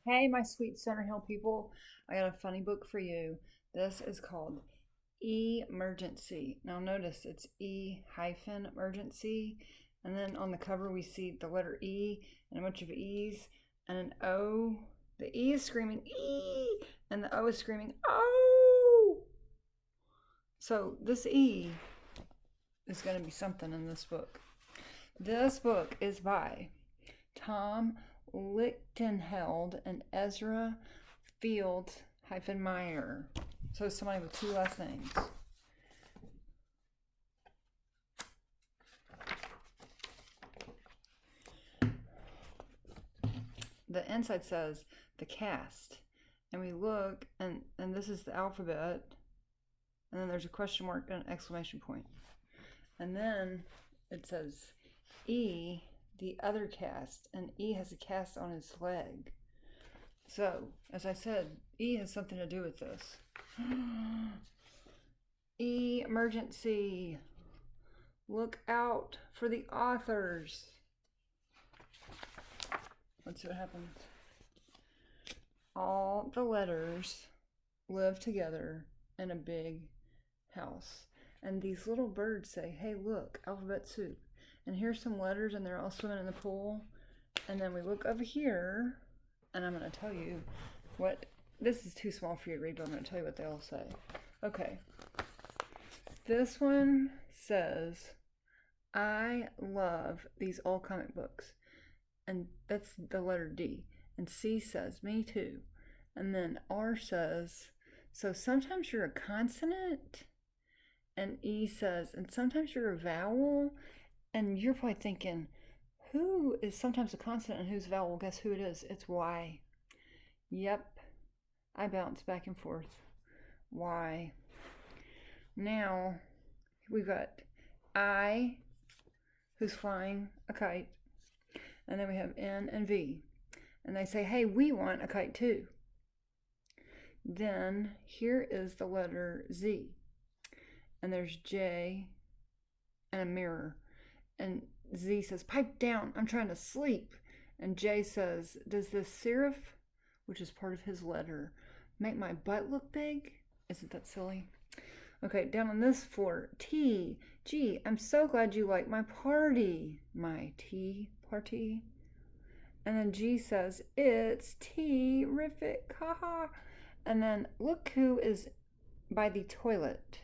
Hey, my sweet Center Hill people, I got a funny book for you. This is called Emergency. Now, notice it's E hyphen emergency, and then on the cover we see the letter E and a bunch of E's and an O. The E is screaming E, and the O is screaming O. So, this E is going to be something in this book. This book is by Tom Lichtenheld and Ezra Field hyphen Meyer. So somebody with two last names. The inside says the cast. And we look, and this is the alphabet. And then there's a question mark and an exclamation point. And then it says E, the other cast, and E has a cast on his leg. So, as I said, E has something to do with this. Emergency. Look out for the authors. Let's see what happens. All the letters live together in a big house. And these little birds say, hey, look, alphabet soup. And here's some letters, and they're all swimming in the pool. And then we look over here, and I'm going to tell you what, this is too small for you to read, but I'm going to tell you what they all say. Okay. This one says, I love these old comic books. And that's the letter D. And C says, me too. And then R says, so sometimes you're a consonant. And E says, and sometimes you're a vowel. And you're probably thinking, who is sometimes a consonant and who's a vowel? Well, guess who it is? It's Y. Yep. I bounce back and forth. Y. Now, we've got I, who's flying a kite. And then we have N and V. And they say, hey, we want a kite too. Then here is the letter Z. And there's J and a mirror. And Z says, pipe down, I'm trying to sleep. And J says, does this serif, which is part of his letter, make my butt look big? Isn't that silly? Okay, down on this floor, T, G, I'm so glad you like my party. My tea party. And then G says, it's terrific, haha. And then look who is by the toilet.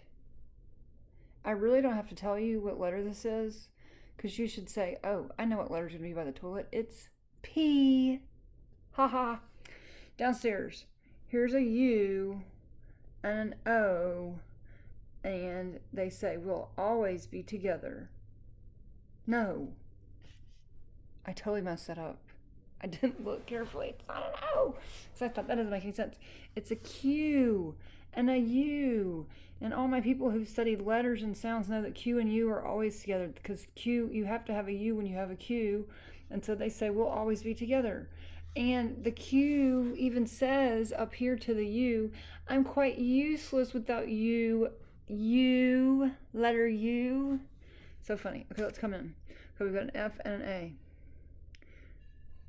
I really don't have to tell you what letter this is, because you should say, oh, I know what letter's going to be by the toilet. It's P. Haha. Downstairs, here's a U and an O, and they say, we'll always be together. No. I totally messed that up. I didn't look carefully. It's not an O. So I thought that doesn't make any sense. It's a Q and a U. And all my people who've studied letters and sounds know that Q and U are always together, because Q, you have to have a U when you have a Q. And so they say, we'll always be together. And the Q even says up here to the U, I'm quite useless without you. U, letter U. So funny. Okay, let's come in. Okay, we've got an F and an A.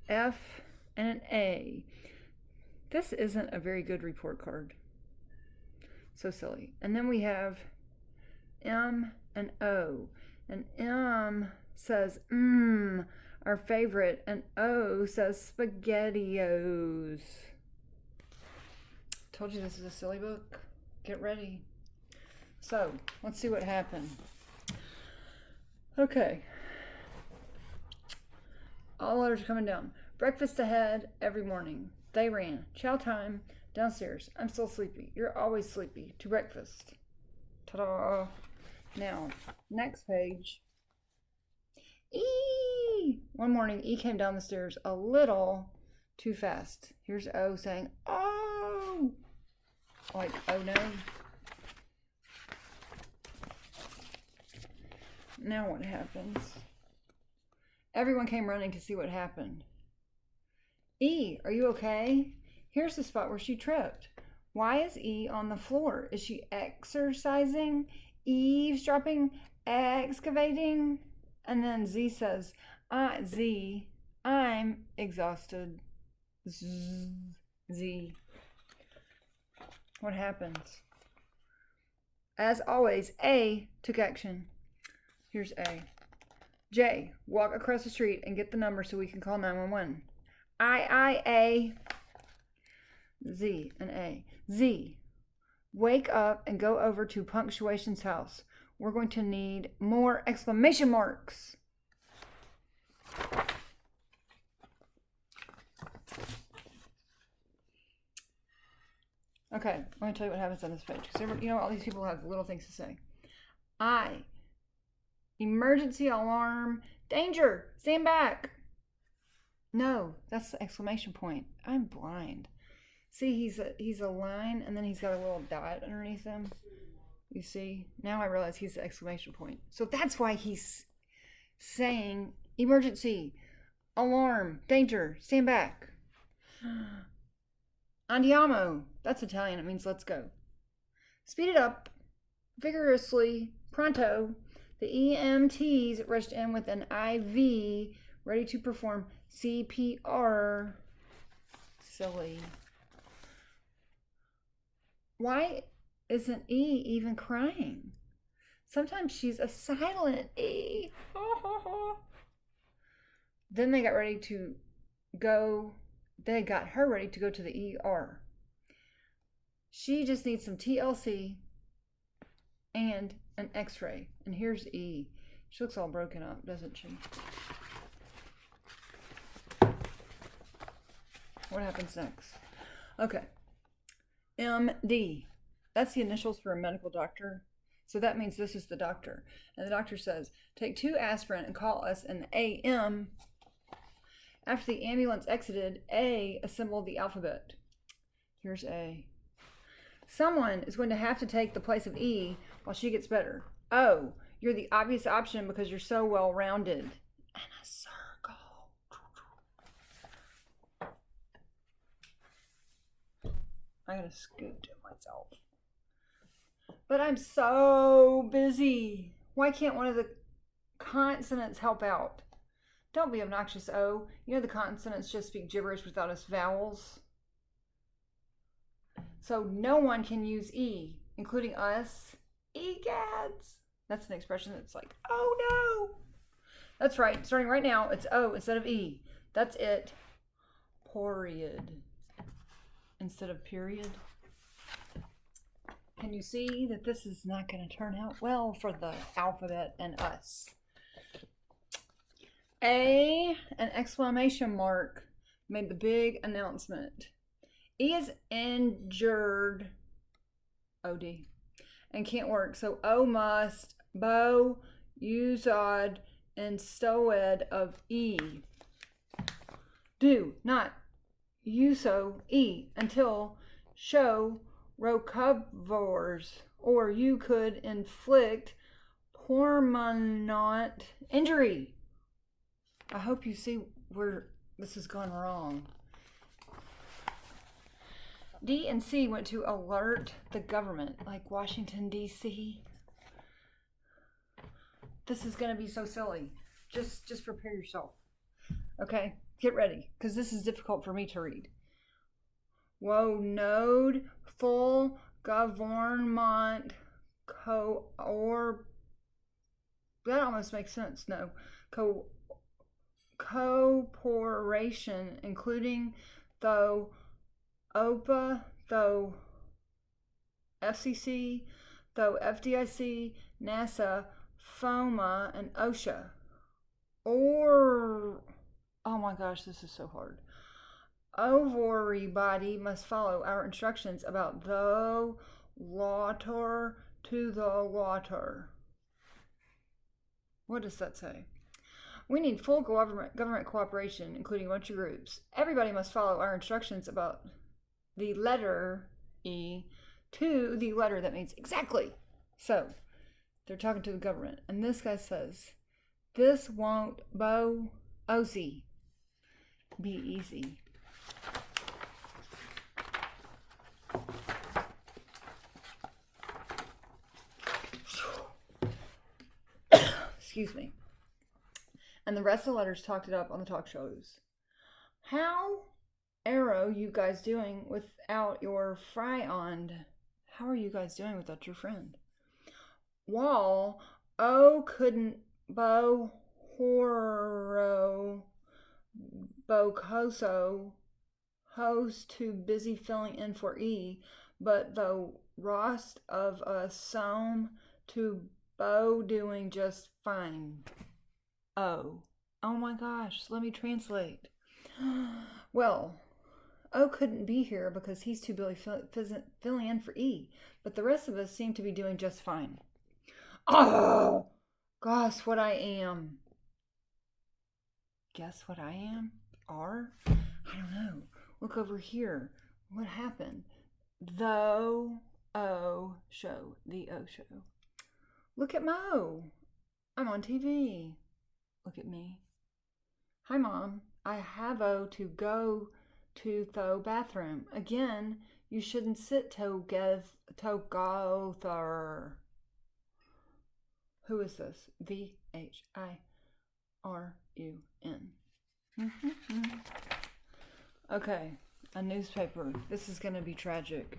F and an A. This isn't a very good report card. So silly. And then we have M and O. And M says, our favorite. And O says SpaghettiOs. Told you this is a silly book. Get ready. So, let's see what happened. Okay. All letters are coming down. Breakfast ahead every morning. They ran. Chow time. Downstairs. I'm still sleepy. You're always sleepy. To breakfast. Ta-da. Now, next page. E! One morning, E came down the stairs a little too fast. Here's O saying, oh! Like, oh no. Now what happens? Everyone came running to see what happened. E, are you okay? Here's the spot where she tripped. Why is E on the floor? Is she exercising? Eavesdropping? Excavating? And then Z says, I'm exhausted. Z. What happens? As always, A took action. Here's A. J, walk across the street and get the number so we can call 911. A. Z, an A. Z, wake up and go over to Punctuation's house. We're going to need more exclamation marks. Okay, let me tell you what happens on this page. Because you know, all these people have little things to say. I, emergency alarm, danger, stand back. No, that's the exclamation point. I'm blind. See, he's a line, and then he's got a little dot underneath him. You see? Now I realize he's the exclamation point. So that's why he's saying emergency, alarm, danger, stand back. Andiamo. That's Italian. It means let's go. Speed it up. Vigorously. Pronto. The EMTs rushed in with an IV ready to perform CPR. Silly. Why isn't E even crying? Sometimes she's a silent E. Then they got ready to go. They got her ready to go to the ER. She just needs some TLC and an x-ray. And here's E. She looks all broken up, doesn't she? What happens next? Okay. MD. That's the initials for a medical doctor. So that means this is the doctor. And the doctor says, take 2 aspirin and call us an AM. After the ambulance exited, A assembled the alphabet. Here's A. Someone is going to have to take the place of E while she gets better. O, you're the obvious option because you're so well-rounded. And a circle. I gotta scoot to myself. But I'm so busy. Why can't one of the consonants help out? Don't be obnoxious, O. You know the consonants just speak gibberish without us vowels. So no one can use E, including us. Egads. That's an expression that's like, oh no. That's right. Starting right now, it's O instead of E. That's it. Period. Instead of period. Can you see that this is not going to turn out well for the alphabet and us? A, an exclamation mark, made the big announcement. E is injured, OD, and can't work. So O must, bo, usod, instead of E. Do not uso E until show recovers, or you could inflict permanent injury. I hope you see where this has gone wrong. D and C went to alert the government, like Washington, D.C. This is going to be so silly. Just prepare yourself. Okay, get ready, because this is difficult for me to read. Whoa, node, full, government, that almost makes sense, no. Corporation, including though OPA, though FCC, though FDIC, NASA, FOMA, and OSHA. Or, oh my gosh, this is so hard. Everybody must follow our instructions about the water to the water. What does that say? We need full government cooperation, including a bunch of groups. Everybody must follow our instructions about the letter E to the letter that means exactly. So, they're talking to the government. And this guy says, this won't be easy. Excuse me. And the rest of the letters talked it up on the talk shows. How Arrow, you guys doing without your fry on? How are you guys doing without your friend? Wall, oh, couldn't bow horro bocoso host too busy filling in for E, but the rost of a some to bow doing just fine. Oh. Oh my gosh, let me translate. Well, O couldn't be here because he's too busy filling in for E, but the rest of us seem to be doing just fine. Oh, gosh, what I am. Guess what I am? R? I don't know. Look over here. What happened? The O show. The O show. Look at Mo. I'm on TV. Look at me. Hi, Mom. I have to go to the bathroom. Again, you shouldn't sit together. Who is this? VHIRUN. Okay, a newspaper. This is going to be tragic.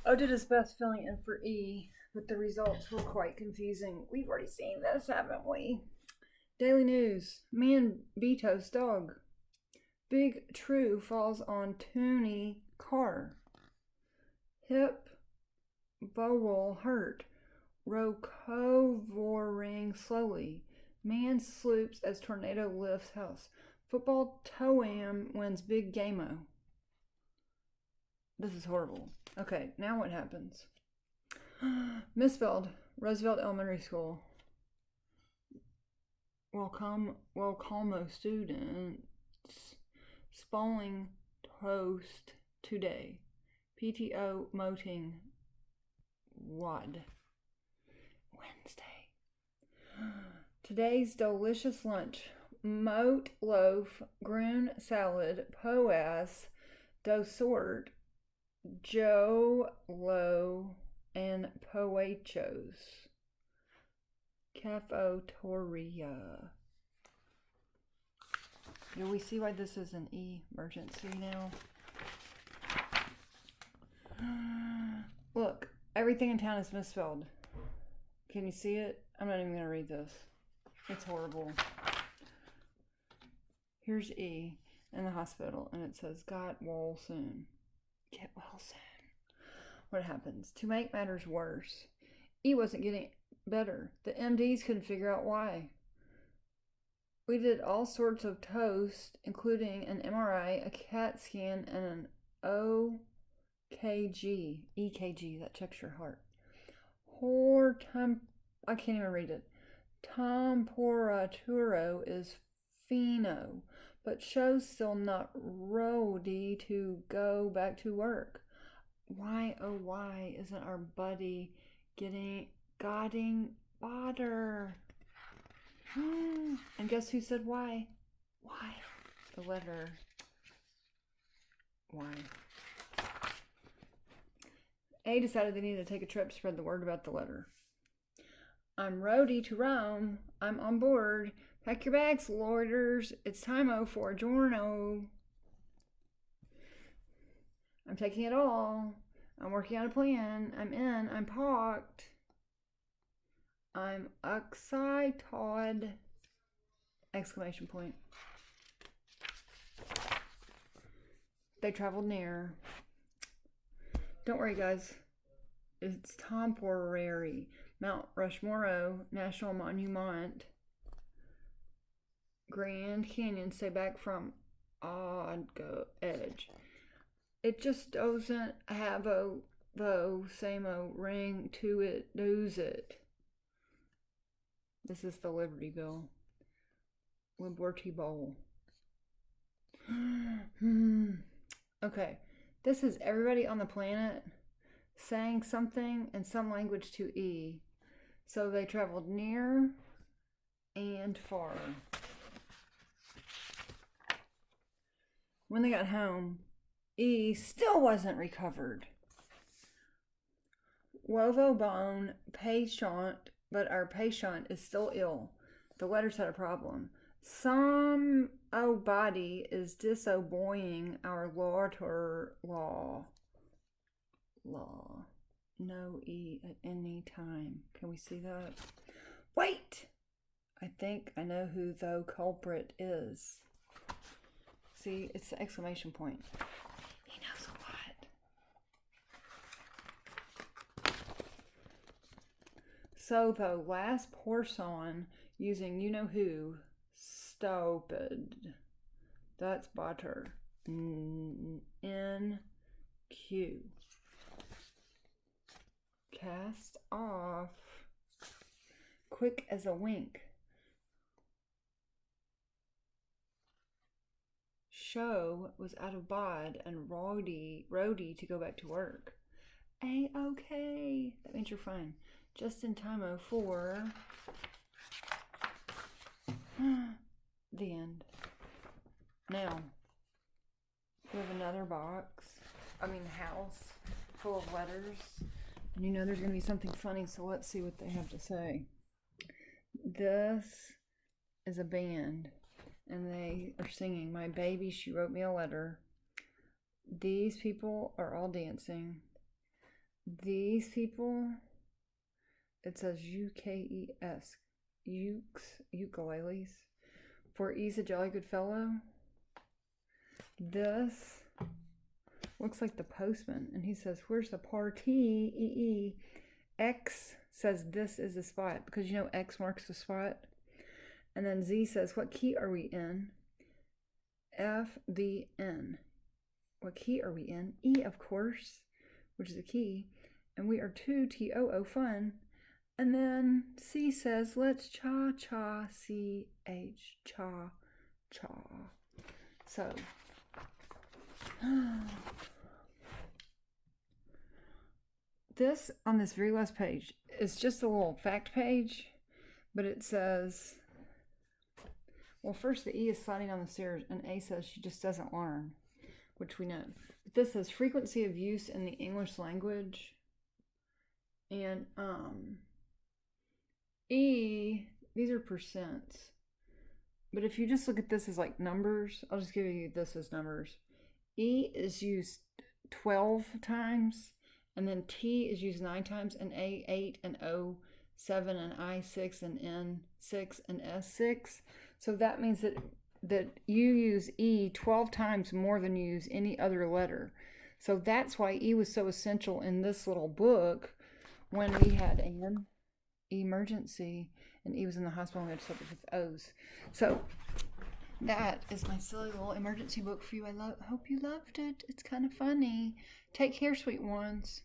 O did his best filling in for E, but the results were quite confusing. We've already seen this, haven't we? Daily News. Me and Beato's dog. Big True falls on Toonie car. Hip Bowel hurt. Recovering slowly. Man sloops as tornado lifts house. Football Toam wins big game-o. This is horrible. Okay, now what happens? Misspelled. Roosevelt Elementary School. Welcome students. Spalling toast today. PTO moting WAD. Wednesday. Today's delicious lunch. Moat loaf, groon salad, poas, dosort, Joe Lo, and poechos. Cafeteria. Do we see why this is an emergency now? Look, everything in town is misspelled. Can you see it? I'm not even going to read this. It's horrible. Here's E in the hospital, and it says, got well soon. Get well soon. What happens? To make matters worse, E wasn't getting better. The MDs couldn't figure out why. We did all sorts of tests, including an MRI, a CAT scan, and an EKG, that checks your heart. I can't even read it. Temperaturo is fino, but shows still not ready to go back to work. Why, oh why, isn't our buddy getting better? And guess who said why? Why? The letter Y. A decided they needed to take a trip to spread the word about the letter. I'm roadie to Rome. I'm on board. Pack your bags, loiters. It's time for a giorno. I'm taking it all. I'm working on a plan. I'm in. I'm parked. I'm excited! Exclamation point. They traveled near. Don't worry, guys. It's temporary. Mount Rushmore National Monument. Grand Canyon. Stay back from Edge. It just doesn't have same ring to it, does it? This is the Liberty Bell. Liberty Bowl. Okay. This is everybody on the planet saying something in some language to E. So they traveled near and far. When they got home, E still wasn't recovered. Wovo bone patient, but our patient is still ill. The letters had a problem. Some body is disobeying our Lord law. Law. No E at any time. Can we see that? Wait! I think I know who the culprit is. See, it's the exclamation point. He knows a lot. So the last portion using you know who, stupid. That's butter. N Q. Cast off. Quick as a wink. Show was out of bod and Rhodey to go back to work. A-okay. That means you're fine. Just in time for the end. Now, we have another house full of letters. And you know there's going to be something funny, so let's see what they have to say. This is a band, and they are singing, "My baby, she wrote me a letter." These people are all dancing. These people, it says UKES, ukuleles, for E's a jolly good fellow. This looks like the postman, and he says, "Where's the party?" X says, "This is the spot," because you know X marks the spot. And then Z says, "What key are we in?" F, B, N. What key are we in? E, of course, which is a key. And we are 2TOO fun. And then C says, "Let's cha-cha, C-H, cha-cha." So, this, on this very last page, is just a little fact page, but it says, well, first the E is sliding on the stairs, and A says she just doesn't learn, which we know. But this says frequency of use in the English language. And E, these are percents. But if you just look at this as like numbers, I'll just give you this as numbers. E is used 12 times, and then T is used 9 times, and A 8, and O 7, and I 6, and N 6, and S 6. So that means that you use E 12 times more than you use any other letter. So that's why E was so essential in this little book when we had an emergency and E was in the hospital and we had to subject with O's. So that is my silly little emergency book for you. I hope you loved it. It's kind of funny. Take care, sweet ones.